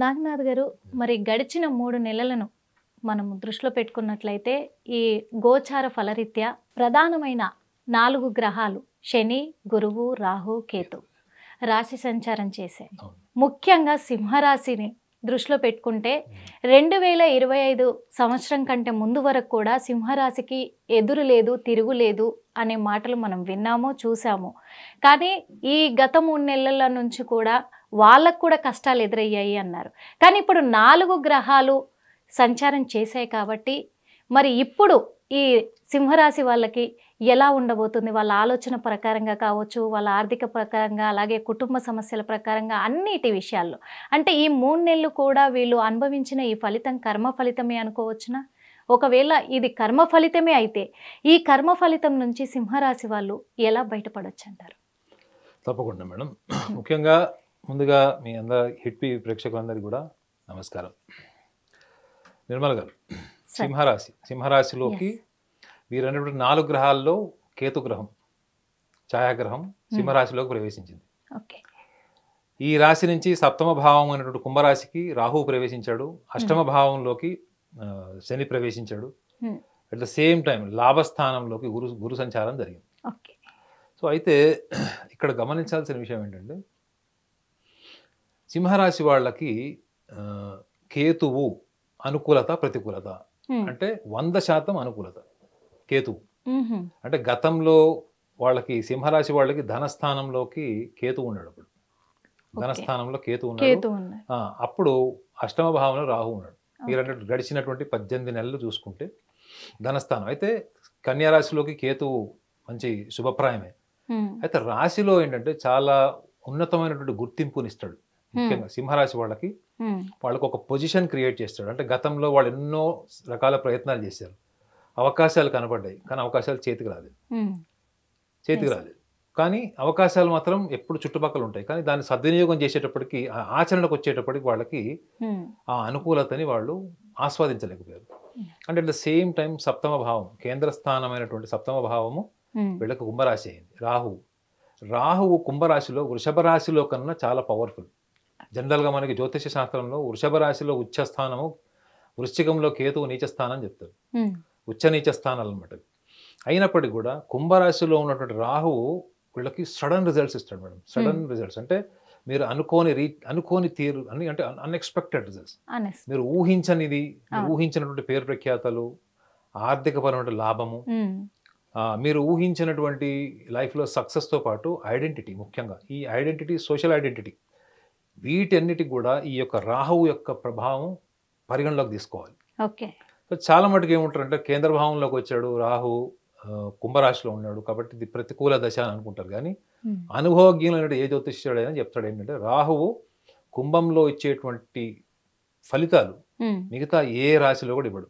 నాగనాథ్ గారు, మరి గడిచిన 3 నెలలను మనం దృష్టిలో పెట్టుకున్నట్లయితే ఈ గోచార ఫలరీత్యా ప్రధానమైన 4 గ్రహాలు శని, గురువు, రాహు, కేతు రాశి సంచారం చేశాయి. ముఖ్యంగా సింహరాశిని దృష్టిలో పెట్టుకుంటే 2025 సంవత్సరం కంటే ముందు వరకు కూడా సింహరాశికి ఎదురు లేదు, తిరుగులేదు అనే మాటలు మనం విన్నాము, చూసాము. కానీ ఈ గత 3 నెలల నుంచి కూడా వాళ్ళకు కూడా కష్టాలు ఎదురయ్యాయి అన్నారు. కానీ ఇప్పుడు 4 గ్రహాలు సంచారం చేశాయి కాబట్టి మరి ఇప్పుడు ఈ సింహరాశి వాళ్ళకి ఎలా ఉండబోతుంది? వాళ్ళ ఆలోచన ప్రకారంగా కావచ్చు, వాళ్ళ ఆర్థిక ప్రకారంగా, అలాగే కుటుంబ సమస్యల ప్రకారంగా అన్నిటి విషయాల్లో. అంటే ఈ 3 నెలలు కూడా వీళ్ళు అనుభవించిన ఈ ఫలితం కర్మ ఫలితమే అనుకోవచ్చునా? ఒకవేళ ఇది కర్మ ఫలితమే అయితే ఈ కర్మ ఫలితం నుంచి సింహరాశి వాళ్ళు ఎలా బయటపడొచ్చు అంటారు? తప్పకుండా మేడం. ముఖ్యంగా ముందుగా మీ అందరి హిట్ ప్రేక్షకులందరికీ కూడా నమస్కారం. నిర్మల్ గారు, సింహరాశిలోకి వీరన్నటువంటి 4 గ్రహాల్లో కేతు గ్రహం, ఛాయాగ్రహం సింహరాశిలోకి ప్రవేశించింది. ఈ రాశి నుంచి సప్తమ భావం అయినటువంటి కుంభరాశికి రాహువు ప్రవేశించాడు, అష్టమ భావంలోకి శని ప్రవేశించాడు. అట్ ద సేమ్ టైం లాభస్థానంలోకి గురు సంచారం జరిగింది. సో అయితే ఇక్కడ గమనించాల్సిన విషయం ఏంటంటే, సింహరాశి వాళ్ళకి కేతువు అనుకూలత ప్రతికూలత అంటే 100% అనుకూలత. కేతువు అంటే గతంలో వాళ్ళకి సింహరాశి వాళ్ళకి ధనస్థానంలోకి కేతు ఉన్నాడు. అప్పుడు ధనస్థానంలో కేతు ఉన్నాడు. అప్పుడు అష్టమ భావంలో రాహు ఉన్నాడు. మీరు గడిచినటువంటి 18 నెలలు చూసుకుంటే ధనస్థానం అయితే కన్యారాశిలోకి కేతువు మంచి శుభప్రాయమే. అయితే రాశిలో ఏంటంటే చాలా ఉన్నతమైనటువంటి గుర్తింపునిస్తాడు. ముఖ్యంగా సింహరాశి వాళ్ళకి ఒక పొజిషన్ క్రియేట్ చేస్తాడు. అంటే గతంలో వాళ్ళు ఎన్నో రకాల ప్రయత్నాలు చేశారు, అవకాశాలు కనపడ్డాయి, కానీ అవకాశాలు చేతికి రాలేదు. కానీ అవకాశాలు మాత్రం ఎప్పుడు చుట్టుపక్కల ఉంటాయి. కానీ దాన్ని సద్వినియోగం చేసేటప్పటికి, ఆచరణకు వచ్చేటప్పటికి వాళ్ళకి ఆ అనుకూలతని వాళ్ళు ఆస్వాదించలేకపోయారు. అంటే అట్ ద సేమ్ టైం సప్తమ భావం, కేంద్ర స్థానమైనటువంటి సప్తమ భావము వీళ్ళకి కుంభరాశి అయింది. రాహువు కుంభరాశిలో వృషభ రాశిలో కన్నా చాలా పవర్ఫుల్. జనరల్గా మనకి జ్యోతిష శాస్త్రంలో వృషభ రాశిలో ఉచ్చ స్థానము, వృశ్చికంలో కేతువు నీచ స్థానం చెప్తారు. ఉచ్చ నీచ స్థానాలు అనమాట. అయినప్పటికీ కూడా కుంభరాశిలో రాహువు వీళ్ళకి సడన్ రిజల్ట్స్ ఇస్తాడు మేడం. సడన్ రిజల్ట్స్ అంటే మీరు అనుకోని తీరు అని, అంటే అన్ఎక్స్పెక్టెడ్ రిజల్ట్స్. మీరు ఊహించినటువంటి పేరు ప్రఖ్యాతలు, ఆర్థికపరమైన లాభము, మీరు ఊహించినటువంటి లైఫ్లో సక్సెస్తో పాటు ఐడెంటిటీ, ముఖ్యంగా ఈ ఐడెంటిటీ, సోషల్ ఐడెంటిటీ, వీటన్నిటికి కూడా ఈ యొక్క రాహువు యొక్క ప్రభావం పరిగణలోకి తీసుకోవాలి. సో చాలా మటుకు ఏముంటారంటే కేంద్ర భావంలోకి వచ్చాడు రాహు, కుంభరాశిలో ఉన్నాడు కాబట్టి ఇది ప్రతికూల దశ అని అనుకుంటారు. కానీ అనుభవజ్ఞులైన ఏ జ్యోతిష్యుడైనా చెప్తాడు ఏంటంటే, రాహువు కుంభంలో ఇచ్చేటువంటి ఫలితాలు మిగతా ఏ రాశిలో కూడా ఇవ్వడు.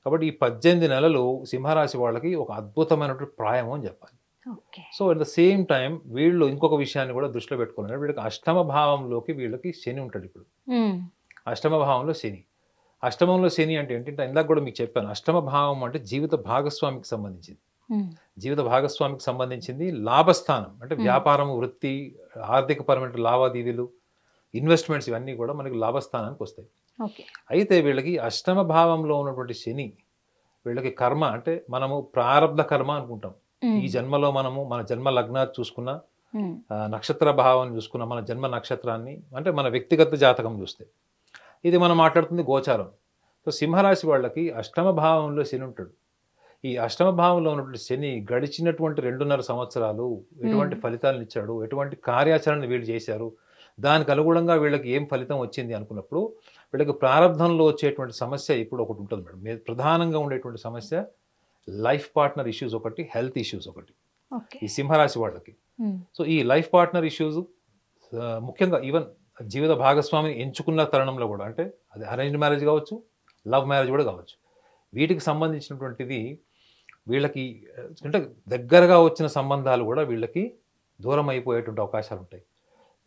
కాబట్టి ఈ 18 నెలలు సింహరాశి వాళ్ళకి ఒక అద్భుతమైనటువంటి ప్రాయము అని చెప్పాలి. So at the same time వీళ్ళు ఇంకొక విషయాన్ని కూడా దృష్టిలో పెట్టుకున్నారు. వీళ్ళకి అష్టమ భావంలోకి వీళ్ళకి శని ఉంటాడు. ఇప్పుడు అష్టమ భావంలో శని. అష్టమంలో శని అంటే ఏంటంటే, ఇందాక కూడా మీకు చెప్పాను, అష్టమ భావం అంటే జీవిత భాగస్వామికి సంబంధించింది. జీవిత భాగస్వామికి సంబంధించింది. లాభస్థానం అంటే వ్యాపారం, వృత్తి, ఆర్థికపరమైన లావాదేవీలు, ఇన్వెస్ట్మెంట్స్, ఇవన్నీ కూడా మనకి లాభస్థానానికి వస్తాయి. అయితే వీళ్ళకి అష్టమ భావంలో ఉన్నటువంటి శని వీళ్ళకి కర్మ, అంటే మనము ప్రారబ్ధ కర్మ అనుకుంటాం. ఈ జన్మలో మనము మన జన్మ లగ్నాన్ని చూసుకున్న, నక్షత్ర భావాన్ని చూసుకున్న, మన జన్మ నక్షత్రాన్ని, అంటే మన వ్యక్తిగత జాతకం చూస్తే ఇది మనం మాట్లాడుతుంది గోచారం. సో సింహరాశి వాళ్ళకి అష్టమ భావంలో శని ఉంటాడు. ఈ అష్టమ భావంలో ఉన్నటువంటి శని గడిచినటువంటి 2.5 సంవత్సరాలు ఎటువంటి ఫలితాలను ఇచ్చాడు, ఎటువంటి కార్యాచరణ వీళ్ళు చేశారు, దానికి అనుగుణంగా వీళ్ళకి ఏం ఫలితం వచ్చింది అనుకున్నప్పుడు వీళ్ళకి ప్రారంభంలో వచ్చేటువంటి సమస్య ఇప్పుడు ఒకటి ఉంటుంది మేడం. ప్రధానంగా ఉండేటువంటి సమస్య లైఫ్ పార్ట్నర్ ఇష్యూస్ ఒకటి, హెల్త్ ఇష్యూస్ ఒకటి ఈ సింహరాశి వాళ్ళకి. సో ఈ లైఫ్ పార్ట్నర్ ఇష్యూస్ ముఖ్యంగా ఈవెన్ జీవిత భాగస్వామిని ఎంచుకున్న తరుణంలో కూడా, అంటే అది అరేంజ్ మ్యారేజ్ కావచ్చు, లవ్ మ్యారేజ్ కూడా కావచ్చు, వీటికి సంబంధించినటువంటిది వీళ్ళకి, అంటే దగ్గరగా వచ్చిన సంబంధాలు కూడా వీళ్ళకి దూరం అయిపోయేటువంటి అవకాశాలు ఉంటాయి.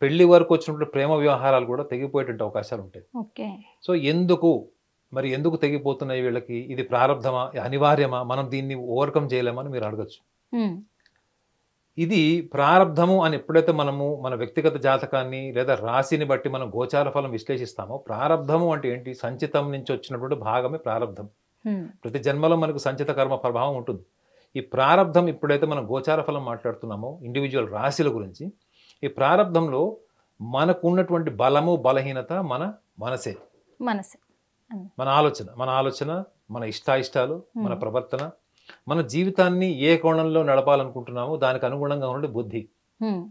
పెళ్లి వరకు వచ్చినటువంటి ప్రేమ వ్యవహారాలు కూడా తెగిపోయేటువంటి అవకాశాలు ఉంటాయి. సో ఎందుకు తెగిపోతున్నాయి వీళ్ళకి? ఇది ప్రారంధమా, అనివార్యమా, మనం దీన్ని ఓవర్కమ్ చేయలేమని మీరు అడగచ్చు. ఇది ప్రారబ్ధము అని ఎప్పుడైతే మనము మన వ్యక్తిగత జాతకాన్ని లేదా రాశిని బట్టి మనం గోచార ఫలం విశ్లేషిస్తామో, ప్రారబ్ధము అంటే ఏంటి? సంచితం నుంచి వచ్చినటువంటి భాగమే ప్రారబ్ధం. ప్రతి జన్మలో మనకు సంచిత కర్మ ప్రభావం ఉంటుంది. ఈ ప్రారబ్ధం ఎప్పుడైతే మనం గోచార ఫలం మాట్లాడుతున్నామో ఇండివిజువల్ రాశుల గురించి, ఈ ప్రారబ్ధంలో మనకు ఉన్నటువంటి బలము బలహీనత మన మనసే, మన ఆలోచన, మన ఇష్టాయిష్టాలు, మన ప్రవర్తన, మన జీవితాన్ని ఏ కోణంలో నడపాలనుకుంటున్నామో దానికి అనుగుణంగా ఉండే బుద్ధి,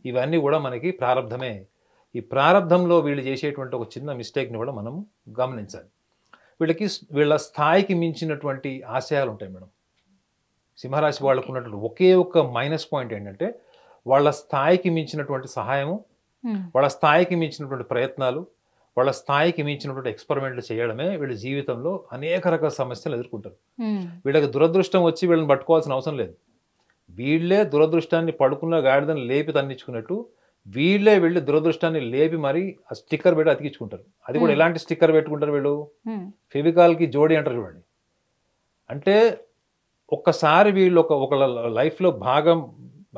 ఇవన్నీ కూడా మనకి ప్రారబ్ధమే. ఈ ప్రారబ్ధంలో వీళ్ళు చేసేటువంటి ఒక చిన్న మిస్టేక్ని కూడా మనం గమనించాలి. వీళ్ళ స్థాయికి మించినటువంటి ఆశయాలు ఉంటాయి మేడం. సింహరాశి వాళ్ళకు ఉన్నటువంటి ఒకే ఒక్క మైనస్ పాయింట్ ఏంటంటే వాళ్ళ స్థాయికి మించినటువంటి సహాయము, వాళ్ళ స్థాయికి మించినటువంటి ప్రయత్నాలు, వాళ్ళ స్థాయికి మించినటువంటి ఎక్స్పెరిమెంట్లు చేయడమే వీళ్ళ జీవితంలో అనేక రకాల సమస్యలు ఎదుర్కొంటారు. వీళ్ళకి దురదృష్టం వచ్చి వీళ్ళని పట్టుకోవాల్సిన అవసరం లేదు. వీళ్ళే దురదృష్టాన్ని పడుకున్న గాడిదని లేపి తన్నించుకున్నట్టు వీళ్ళే వెళ్ళి దురదృష్టాన్ని లేపి మరి ఆ స్టిక్కర్ పెట్టి అతికించుకుంటారు. అది కూడా ఎలాంటి స్టిక్కర్ పెట్టుకుంటారు వీళ్ళు? ఫెవికాల్కి జోడి అంటారు చూడండి. అంటే ఒక్కసారి వీళ్ళు ఒక లైఫ్లో భాగం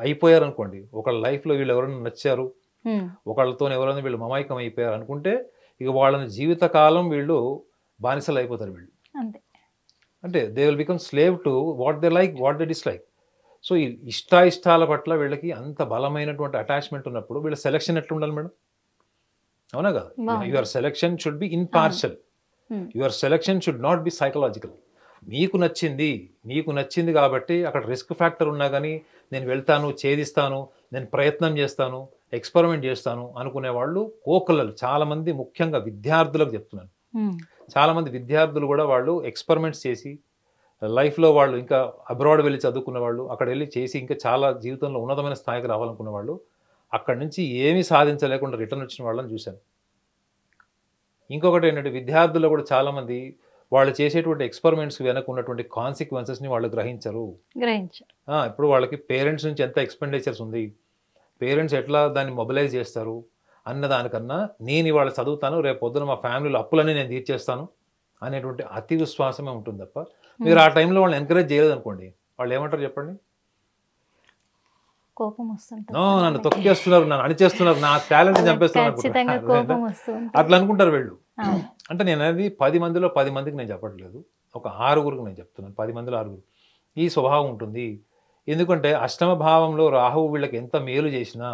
అయిపోయారు అనుకోండి, ఒకళ్ళ లైఫ్లో వీళ్ళు ఎవరైనా నచ్చారు, ఒకళ్ళతో ఎవరైనా వీళ్ళు మమైకం అయిపోయారు అనుకుంటే ఇక వాళ్ళని జీవితకాలం వీళ్ళు బానిసలు అయిపోతారు. వీళ్ళు అంటే they will become slave to what they like, what they dislike. So ఈ ఇష్టాయిష్టాల పట్ల వీళ్ళకి అంత బలమైనటువంటి అటాచ్మెంట్ ఉన్నప్పుడు వీళ్ళ సెలెక్షన్ ఎట్లా ఉండాలి మేడం? అవునా కదా? Your selection should be impartial, your selection should not be psychological. నీకు నచ్చింది కాబట్టి అక్కడ రిస్క్ ఫ్యాక్టర్ ఉన్నా కానీ నేను వెళ్తాను, ఛేదిస్తాను, నేను ప్రయత్నం చేస్తాను, ఎక్స్పెరిమెంట్ చేస్తాను అనుకునే వాళ్ళు కోకొల్లలు చాలామంది, ముఖ్యంగా విద్యార్థులకు చెప్తున్నాను. చాలామంది విద్యార్థులు కూడా వాళ్ళు ఎక్స్పెరిమెంట్స్ చేసి లైఫ్లో వాళ్ళు ఇంకా అబ్రాడ్ వెళ్ళి చదువుకున్న వాళ్ళు, అక్కడ వెళ్ళి చేసి ఇంకా చాలా జీవితంలో ఉన్నతమైన స్థాయికి రావాలనుకున్న వాళ్ళు అక్కడి నుంచి ఏమీ సాధించలేకుండా రిటర్న్ వచ్చిన వాళ్ళని చూశాను. ఇంకొకటి ఏంటంటే విద్యార్థులు కూడా చాలామంది వాళ్ళు చేసేటువంటి ఎక్స్పెరిమెంట్స్ వెనక ఉన్నటువంటి కాన్సిక్వెన్సెస్ని వాళ్ళు గ్రహించరు. ఇప్పుడు వాళ్ళకి పేరెంట్స్ నుంచి ఎంత ఎక్స్పెండిచర్స్ ఉంది, పేరెంట్స్ ఎట్లా దాన్ని మొబిలైజ్ చేస్తారు అన్న దానికన్నా నేను ఇవాళ చదువుతాను, రేపు పొద్దున మా ఫ్యామిలీలో అప్పులన్నీ నేను తీర్చేస్తాను అనేటువంటి అతి విశ్వాసమే ఉంటుంది తప్ప మీరు ఆ టైంలో వాళ్ళని ఎంకరేజ్ చేయలేదు అనుకోండి, వాళ్ళు ఏమంటారు చెప్పండి? కోపం వస్తుంది, నన్ను తొక్కేస్తున్నారు, నన్ను అణిచేస్తున్నారు, నా టాలెంట్ చంపేస్తున్నారు, అట్లా అనుకుంటారు వీళ్ళు. అంటే నేను అనేది 10 మందిలో 10 మందికి నేను చెప్పట్లేదు, ఒక 6గురికి నేను చెప్తున్నాను. 10 మందిలో 6గురు ఈ స్వభావం ఉంటుంది. ఎందుకంటే అష్టమ భావంలో రాహువు వీళ్ళకి ఎంత మేలు చేసినా,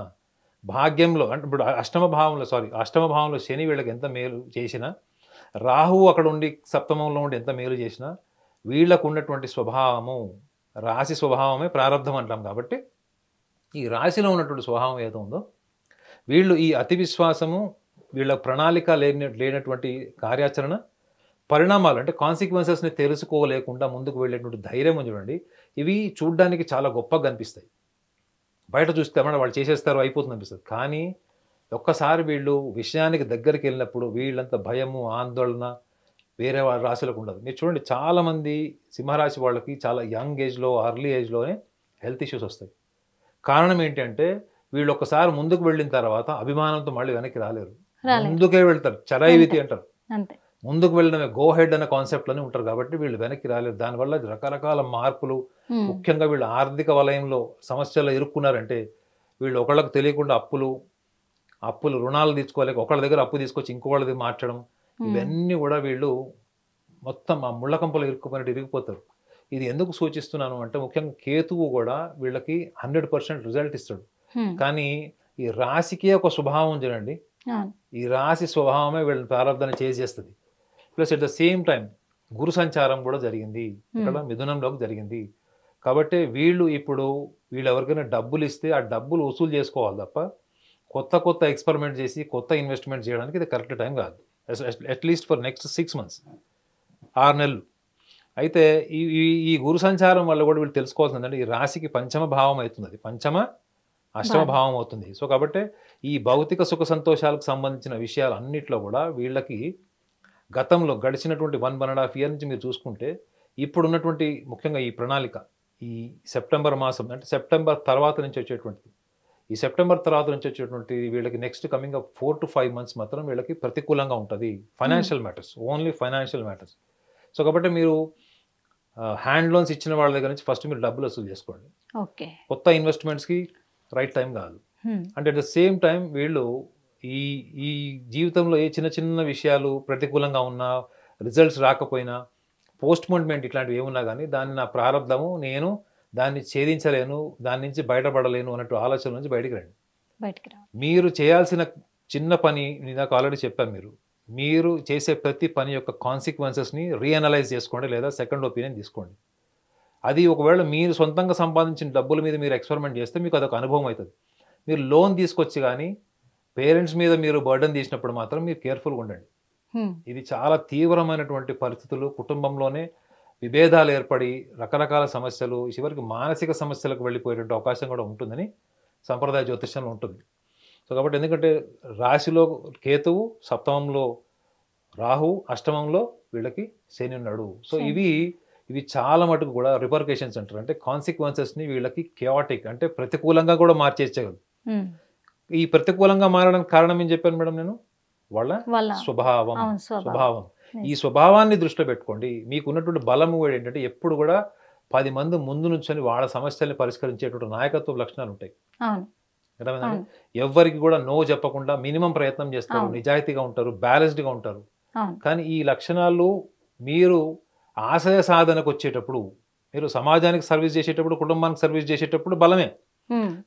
భాగ్యంలో అంటే ఇప్పుడు అష్టమ భావంలో శని వీళ్ళకి ఎంత మేలు చేసినా, రాహువు అక్కడ ఉండి సప్తమంలో ఉండి ఎంత మేలు చేసినా వీళ్ళకు ఉన్నటువంటి స్వభావము, రాశి స్వభావమే ప్రారబ్ధం అంటాం. కాబట్టి ఈ రాశిలో ఉన్నటువంటి స్వభావం ఏదో ఉందో వీళ్ళు ఈ అతి విశ్వాసము, వీళ్ళ ప్రణాళిక లేనటువంటి కార్యాచరణ, పరిణామాలు అంటే కాన్సిక్వెన్సెస్ని తెలుసుకోలేకుండా ముందుకు వెళ్ళేటువంటి ధైర్యం చూడండి, ఇవి చూడ్డానికి చాలా గొప్పగా కనిపిస్తాయి. బయట చూస్తే వాళ్ళు చేసేస్తారు, అయిపోతుంది అనిపిస్తుంది. కానీ ఒక్కసారి వీళ్ళు విషయానికి దగ్గరికి వెళ్ళినప్పుడు వీళ్ళంత భయము, ఆందోళన వేరే వాళ్ళ రాశులకు ఉండదు. మీరు చూడండి, చాలామంది సింహరాశి వాళ్ళకి చాలా యంగ్ ఏజ్లో, అర్లీ ఏజ్లోనే హెల్త్ ఇష్యూస్ వస్తాయి. కారణం ఏంటంటే వీళ్ళు ఒక్కసారి ముందుకు వెళ్ళిన తర్వాత అభిమానంతో మళ్ళీ వెనక్కి రాలేరు, ముందుకే వెళ్తారు. చరైవితి అంటారు, ముందుకు వెళ్ళడమే, గో హెడ్ అనే కాన్సెప్ట్లోనే ఉంటారు. కాబట్టి వీళ్ళు వెనక్కి రాలేరు. దానివల్ల రకరకాల మార్పులు, ముఖ్యంగా వీళ్ళు ఆర్థిక వలయంలో సమస్యలు ఇరుక్కున్నారంటే వీళ్ళు ఒకళ్ళకి తెలియకుండా అప్పులు రుణాలు తీసుకోలేక ఒకళ్ళ దగ్గర అప్పు తీసుకొచ్చి ఇంకోళ్ళ దగ్గర మార్చడం, ఇవన్నీ కూడా వీళ్ళు మొత్తం ఆ ముళ్ళకంపలు ఇరిగిపోతారు. ఇది ఎందుకు సూచిస్తున్నాను అంటే ముఖ్యంగా కేతువు కూడా వీళ్ళకి 100% రిజల్ట్ ఇస్తాడు. కానీ ఈ రాశికే ఒక స్వభావం చూడండి, ఈ రాశి స్వభావమే వీళ్ళని ప్రారంభాన్ని చేసేస్తుంది. Plus at the same time గురు సంచారం కూడా జరిగింది, ఇక్కడ మిథునంలోకి జరిగింది. కాబట్టి వీళ్ళు ఎవరికైనా డబ్బులు ఇస్తే ఆ డబ్బులు వసూలు చేసుకోవాలి తప్ప కొత్త ఎక్స్పెరిమెంట్ చేసి కొత్త ఇన్వెస్ట్మెంట్ చేయడానికి ఇది కరెక్ట్ టైం కాదు. అట్లీస్ట్ ఫర్ నెక్స్ట్ 6 months, 6 నెలలు. అయితే ఈ గురు సంచారం వల్ల కూడా వీళ్ళు తెలుసుకోవాల్సింది అంటే ఈ రాశికి పంచమ భావం అవుతుంది, అది అష్టమ భావం అవుతుంది. సో కాబట్టి ఈ భౌతిక సుఖ సంతోషాలకు సంబంధించిన విషయాలు అన్నిట్లో కూడా వీళ్ళకి గతంలో గడిచినటువంటి 1.5 years నుంచి మీరు చూసుకుంటే ఇప్పుడున్నటువంటి ముఖ్యంగా ఈ ప్రణాళిక ఈ సెప్టెంబర్ మాసం అంటే సెప్టెంబర్ తర్వాత నుంచి వచ్చేటువంటి వీళ్ళకి next coming up 4 to 5 months మాత్రం వీళ్ళకి ప్రతికూలంగా ఉంటుంది. Financial matters, only financial matters. So కాబట్టి మీరు హ్యాండ్ లోన్స్ ఇచ్చిన వాళ్ళ దగ్గర నుంచి ఫస్ట్ మీరు డబ్బులు వసూలు చేసుకోండి. కొత్త ఇన్వెస్ట్మెంట్స్కి రైట్ టైం కాదు. అంటే అట్ ద సేమ్ టైం వీళ్ళు ఈ ఈ జీవితంలో ఏ చిన్న చిన్న విషయాలు ప్రతికూలంగా ఉన్నా, రిజల్ట్స్ రాకపోయినా, పోస్ట్పోన్మెంట్ ఇట్లాంటివి ఏమున్నా కానీ దాన్ని నా ప్రారంధము, నేను దాన్ని ఛేదించలేను, దాని నుంచి బయటపడలేను అన్నట్టు ఆలోచన నుంచి బయటికి రండి. మీరు చేయాల్సిన చిన్న పని నాకు ఆల్రెడీ చెప్పాను. మీరు చేసే ప్రతి పని యొక్క కాన్సిక్వెన్సెస్ని రీఅనలైజ్ చేసుకోండి, లేదా సెకండ్ ఒపీనియన్ తీసుకోండి. అది ఒకవేళ మీరు సొంతంగా సంపాదించిన డబ్బుల మీద మీరు ఎక్స్పెరిమెంట్ చేస్తే మీకు అదొక అనుభవం అవుతుంది. మీరు లోన్ తీసుకొచ్చి కానీ పేరెంట్స్ మీద మీరు బర్డెన్ తీసినప్పుడు మాత్రం మీరు కేర్ఫుల్గా ఉండండి. ఇది చాలా తీవ్రమైనటువంటి పరిస్థితులు, కుటుంబంలోనే విభేదాలు ఏర్పడి రకరకాల సమస్యలు, చివరికి మానసిక సమస్యలకు వెళ్ళిపోయేటువంటి అవకాశం కూడా ఉంటుందని సంప్రదాయ జ్యోతిష్యంలో ఉంటుంది. సో కాబట్టి ఎందుకంటే రాశిలో కేతువు, సప్తమంలో రాహు, అష్టమంలో వీళ్ళకి శని ఉన్నాడు. సో ఇవి చాలా మటుకు కూడా రిపర్కేషన్స్ అంటారు. అంటే కాన్సిక్వెన్సెస్ని వీళ్ళకి కేయాటిక్, అంటే ప్రతికూలంగా కూడా మార్చేయగలదు. ఈ ప్రతికూలంగా మారడానికి కారణం ఏం చెప్పాను మేడం నేను? వాళ్ళ స్వభావం. ఈ స్వభావాన్ని దృష్టిలో పెట్టుకోండి. మీకు ఉన్నటువంటి బలము కూడా ఏంటంటే ఎప్పుడు కూడా 10 మంది ముందు నుంచొని వాళ్ళ సమస్యల్ని పరిష్కరించేటువంటి నాయకత్వ లక్షణాలు ఉంటాయి. ఎవరికి కూడా నో చెప్పకుండా మినిమం ప్రయత్నం చేస్తారు, నిజాయితీగా ఉంటారు, బ్యాలెన్స్డ్గా ఉంటారు. కానీ ఈ లక్షణాలు మీరు ఆశయ సాధనకు వచ్చేటప్పుడు, మీరు సమాజానికి సర్వీస్ చేసేటప్పుడు, కుటుంబానికి సర్వీస్ చేసేటప్పుడు బలమే.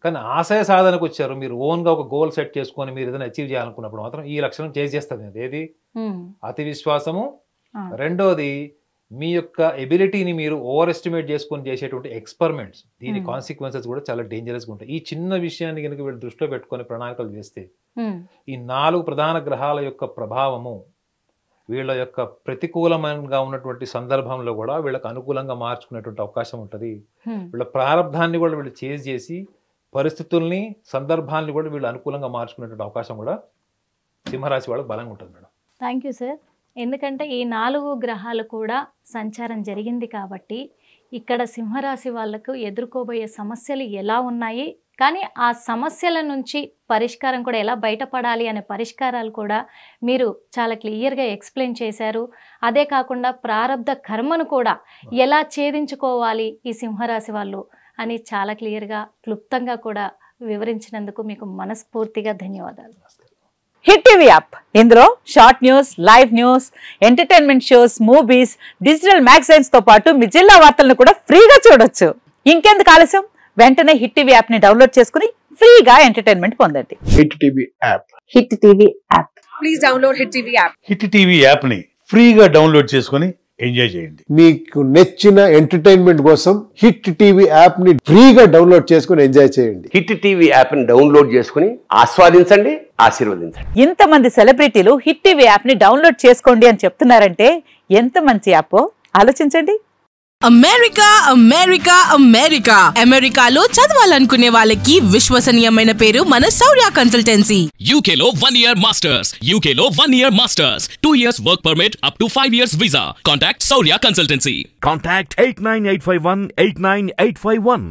కానీ ఆశయ సాధనకు వచ్చారు, మీరు ఓన్గా ఒక గోల్ సెట్ చేసుకొని మీరు ఏదైనా అచీవ్ చేయాలనుకున్నప్పుడు మాత్రం ఈ లక్షణం చేసేస్తుంది. ఏది? అతి విశ్వాసము. రెండోది మీ యొక్క ఎబిలిటీని మీరు ఓవర్ ఎస్టిమేట్ చేసుకొని చేసేటువంటి ఎక్స్పెరిమెంట్స్. దీని కాన్సిక్వెన్సెస్ కూడా చాలా డేంజరస్గా ఉంటాయి. ఈ చిన్న విషయాన్ని కనుక వీళ్ళు దృష్టిలో పెట్టుకొని ప్రణాళికలు చేస్తే ఈ 4 ప్రధాన గ్రహాల యొక్క ప్రభావము వీళ్ళ యొక్క ప్రతికూలంగా ఉన్నటువంటి సందర్భంలో కూడా వీళ్ళకి అనుకూలంగా మార్చుకునేటువంటి అవకాశం ఉంటుంది. వీళ్ళ ప్రారంధాన్ని కూడా వీళ్ళు చేసి పరిస్థితుల్ని, సందర్భాన్ని కూడా వీళ్ళు అనుకూలంగా మార్చుకునేటువంటి అవకాశం కూడా సింహరాశి వాళ్ళకి బలంగా ఉంటుంది మేడం. Thank you sir. ఎందుకంటే ఈ 4 గ్రహాలు కూడా సంచారం జరిగింది కాబట్టి ఇక్కడ సింహరాశి వాళ్ళకు ఎదుర్కోబోయే సమస్యలు ఎలా ఉన్నాయి, కానీ ఆ సమస్యల నుంచి పరిష్కారం కూడా ఎలా బయటపడాలి అనే పరిష్కారాలు కూడా మీరు చాలా క్లియర్గా ఎక్స్ప్లెయిన్ చేశారు. అదే కాకుండా ప్రారబ్ధ కర్మను కూడా ఎలా ఛేదించుకోవాలి ఈ సింహరాశి వాళ్ళు అని చాలా క్లియర్గా, క్లుప్తంగా కూడా వివరించినందుకు మీకు మనస్ఫూర్తిగా ధన్యవాదాలు. హిట్ టీవీ యాప్, ఇందులో short news, live news, entertainment shows, movies, digital magazines తో పాటు మీ జిల్లా వార్తలను కూడా ఫ్రీగా చూడొచ్చు. ఇంకెందుకు ఆలస్యం? వెంటనే హిట్ టీవీ యాప్ ని డౌన్లోడ్ చేసుకుని ఫ్రీగా ఎంటర్టైన్మెంట్ పొందండి. Hit TV app. Hit TV app. Please download hit TV app. Hit TV app ని ఫ్రీగా డౌన్లోడ్ చేసుకుని ఎంజాయ్ చేయండి. మీకు నచ్చిన ఎంటర్టైన్మెంట్ కోసం హిట్ టీవీ యాప్ ని ఫ్రీగా డౌన్లోడ్ చేసుకుని ఎంజాయ్ చేయండి. హిట్ టీవీ యాప్ ని డౌన్లోడ్ చేసుకుని ఆస్వాదించండి, ఆశీర్వదించండి. ఇంతమంది సెలబ్రిటీలు హిట్ టీవీ యాప్ ని డౌన్లోడ్ చేసుకోండి అని చెప్తున్నారంటే ఎంత మంచి యాప్ ఆలోచించండి. అమెరికా అమెరికా అమెరికా అమెరికాలో చదవాలనుకునే వాళ్ళకి విశ్వసనీయమైన పేరు మన శౌర్య కన్సల్టెన్సీ. UK లో 1 year masters, UK లో 1 year masters, 2 years work permit up to 5 years visa. Contact Saurya Consultancy. Contact 89851 89851.